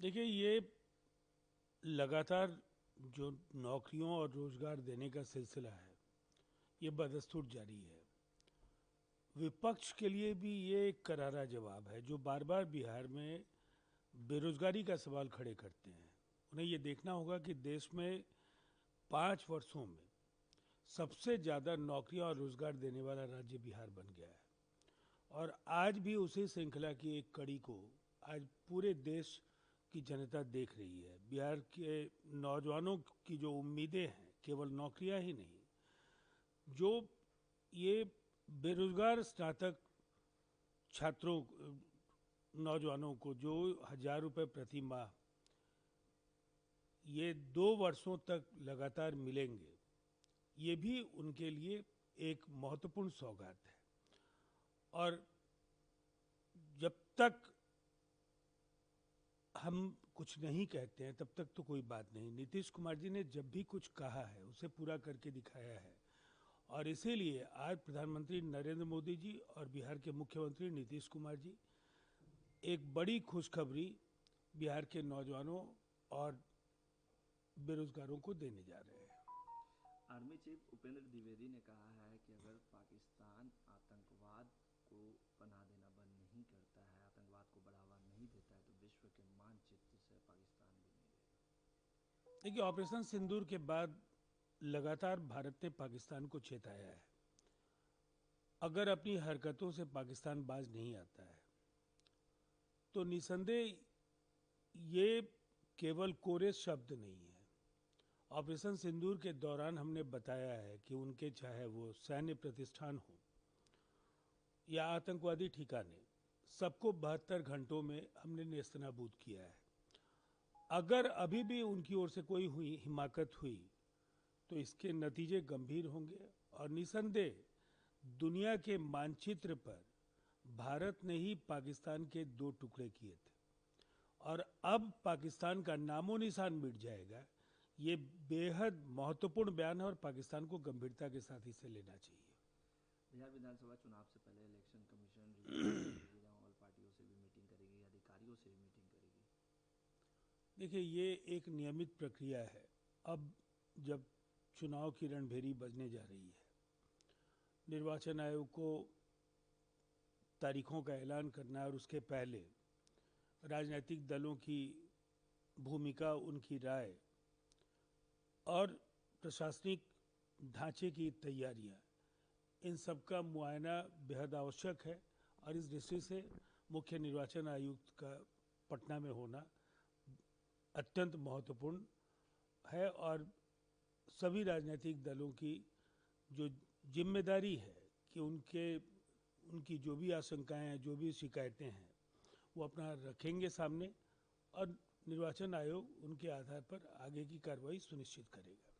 देखिए, ये लगातार जो नौकरियों और रोजगार देने का सिलसिला है, ये बदस्तूर जारी है। विपक्ष के लिए भी ये एक करारा जवाब है, जो बार बार बिहार में बेरोजगारी का सवाल खड़े करते हैं। उन्हें ये देखना होगा कि देश में 5 वर्षों में सबसे ज़्यादा नौकरियां और रोजगार देने वाला राज्य बिहार बन गया है। और आज भी उसी श्रृंखला की एक कड़ी को आज पूरे देश की जनता देख रही है। बिहार के नौजवानों की जो उम्मीदें हैं, केवल नौकरियां ही नहीं, जो ये बेरोजगार स्नातक छात्रों, नौजवानों को जो 1,000 रुपये प्रति माह ये 2 वर्षों तक लगातार मिलेंगे, ये भी उनके लिए एक महत्वपूर्ण सौगात है। और जब तक हम कुछ नहीं कहते हैं तब तक तो कोई बात नहीं। नीतीश कुमार जी ने जब भी कुछ कहा है उसे पूरा करके दिखाया है। और इसीलिए आज प्रधानमंत्री नरेंद्र मोदी जी और बिहार के मुख्यमंत्री नीतीश कुमार जी एक बड़ी खुशखबरी बिहार के नौजवानों और बेरोजगारों को देने जा रहे हैं। आर्मी चीफ उपेंद्र द्विवेदी ने कहा है कि अगर पाकिस्तान आतंकवाद को पनाह देना बंद नहीं करता है, आतंकवाद को बढ़ावा नहीं देता है, तो विश्व के मानचित्र से पाकिस्तान भी नहीं रहेगा। देखिए, ऑपरेशन सिंदूर के बाद लगातार भारत ने पाकिस्तान को चेताया है। अगर अपनी हरकतों से पाकिस्तान बाज नहीं आता है तो निसंदेह ये केवल कोरे शब्द नहीं है। ऑपरेशन सिंदूर के दौरान हमने बताया है कि उनके चाहे वो सैन्य प्रतिष्ठान हो या आतंकवादी ठिकाने, सबको 72 घंटों में हमने नेस्तनाबूद किया है। अगर अभी भी उनकी ओर से कोई हुई हिमाकत हुई तो इसके नतीजे गंभीर होंगे। और निसंदेह दुनिया के मानचित्र पर भारत ने ही पाकिस्तान के 2 टुकड़े किए थे, और अब पाकिस्तान का नामो निशान मिट जाएगा। ये बेहद महत्वपूर्ण बयान है और पाकिस्तान को गंभीरता के साथ इसे लेना चाहिए। बिहार विधानसभा चुनाव से पहले इलेक्शन कमीशन रिजल्ट जारी करेगी, जहाँ ऑल पार्टियों से भी मीटिंग करेगी, अधिकारियों से भी मीटिंग करेगी। देखिए, ये एक नियमित प्रक्रिया है। अब जब चुनाव की रणभेरी बजने जा रही है, निर्वाचन आयोग को तारीखों का ऐलान करना है और उसके पहले राजनीतिक दलों की भूमिका, उनकी राय और प्रशासनिक ढांचे की तैयारियां, इन सब का मुआयना बेहद आवश्यक है। और इस दृष्टि से मुख्य निर्वाचन आयुक्त का पटना में होना अत्यंत महत्वपूर्ण है। और सभी राजनीतिक दलों की जो जिम्मेदारी है कि उनकी जो भी आशंकाएं हैं, जो भी शिकायतें हैं, वो अपना रखेंगे सामने, और निर्वाचन आयोग उनके आधार पर आगे की कार्रवाई सुनिश्चित करेगा।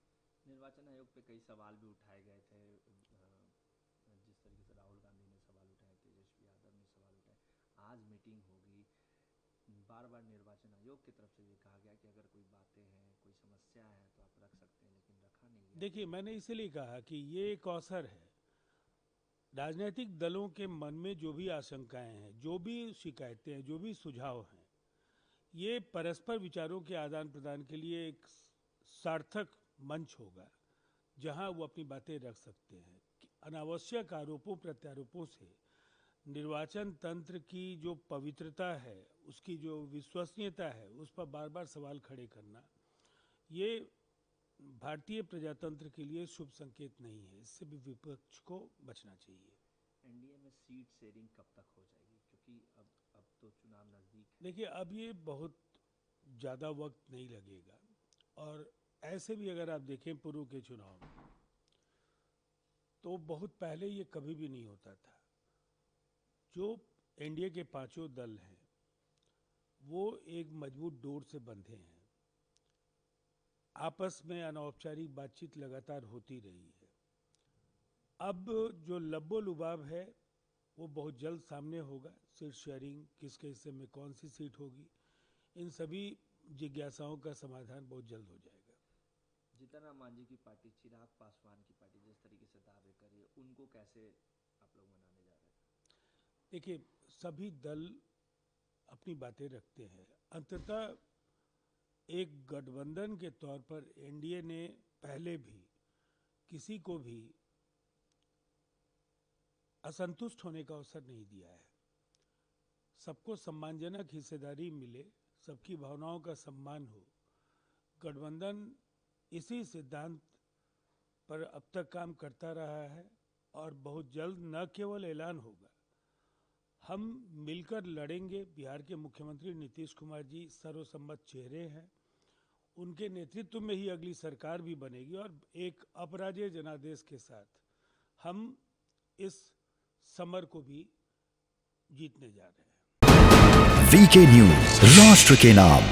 निर्वाचन आयोग पे कई सवाल भी उठाए गए थे, जिस तरीके से राहुल गांधी ने सवाल उठाए, तेजस्वी यादव ने सवाल उठाए। आज मीटिंग होगी, बार बार निर्वाचन आयोग की तरफ से ये कहा गया कि अगर कोई बातें हैं, कोई समस्या है तो आप रख सकते हैं, लेकिन रखा नहीं गया। देखिए, मैंने इसीलिए कहा कि ये एक अवसर है। राजनीतिक दलों के मन में जो भी आशंकाएं हैं, जो भी शिकायतें हैं, जो भी सुझाव हैं, ये परस्पर विचारों के आदान प्रदान के लिए एक सार्थक मंच होगा जहां वो अपनी बातें रख सकते हैं। कि अनावश्यक आरोपों प्रत्यारोपों से निर्वाचन तंत्र की जो पवित्रता है, उसकी जो विश्वसनीयता है, उस पर बार बार सवाल खड़े करना, ये भारतीय प्रजातंत्र के लिए शुभ संकेत नहीं है। इससे भी विपक्ष को बचना चाहिए। एनडीए में सीट शेयरिंग कब तक हो जाएगी, क्योंकि अब तो चुनाव नज़दीक है। देखिए, अब ये बहुत ज़्यादा वक्त नहीं लगेगा। और ऐसे भी अगर आप देखें पूर्व के चुनाव में, तो बहुत पहले ये कभी भी नहीं होता था। जो एनडीए के पांचों दल हैं, वो एक मजबूत डोर से बंधे हैं। आपस में अनौपचारिक बातचीत लगातार होती रही है। अब जो लब्बो लुबाब है वो बहुत जल्द सामने होगा। सीट शेयरिंग, किसके हिस्से में कौन सी सीट होगी, इन सभी जिज्ञासाओं का समाधान बहुत जल्द हो जाएगा। जीतन राम मांझी की पार्टी, चिराग पासवान की पार्टी जिस तरीके से दावे कर रही है, उनको कैसे आप लोग मनाने जा रहे हैं? देखिए, सभी दल अपनी बातें रखते हैं। अंततः एक गठबंधन के तौर पर एनडीए ने पहले भी किसी को भी असंतुष्ट होने का अवसर नहीं दिया है। सबको सम्मानजनक हिस्सेदारी मिले, सबकी भावनाओं का सम्मान हो। गठबंधन इसी सिद्धांत पर अब तक काम करता रहा है और बहुत जल्द न केवल ऐलान होगा, हम मिलकर लड़ेंगे। बिहार के मुख्यमंत्री नीतीश कुमार जी सर्वसम्मत चेहरे हैं, उनके नेतृत्व में ही अगली सरकार भी बनेगी और एक अपराजय जनादेश के साथ हम इस समर को भी जीतने जा रहे हैं। वीके न्यूज, राष्ट्र के नाम।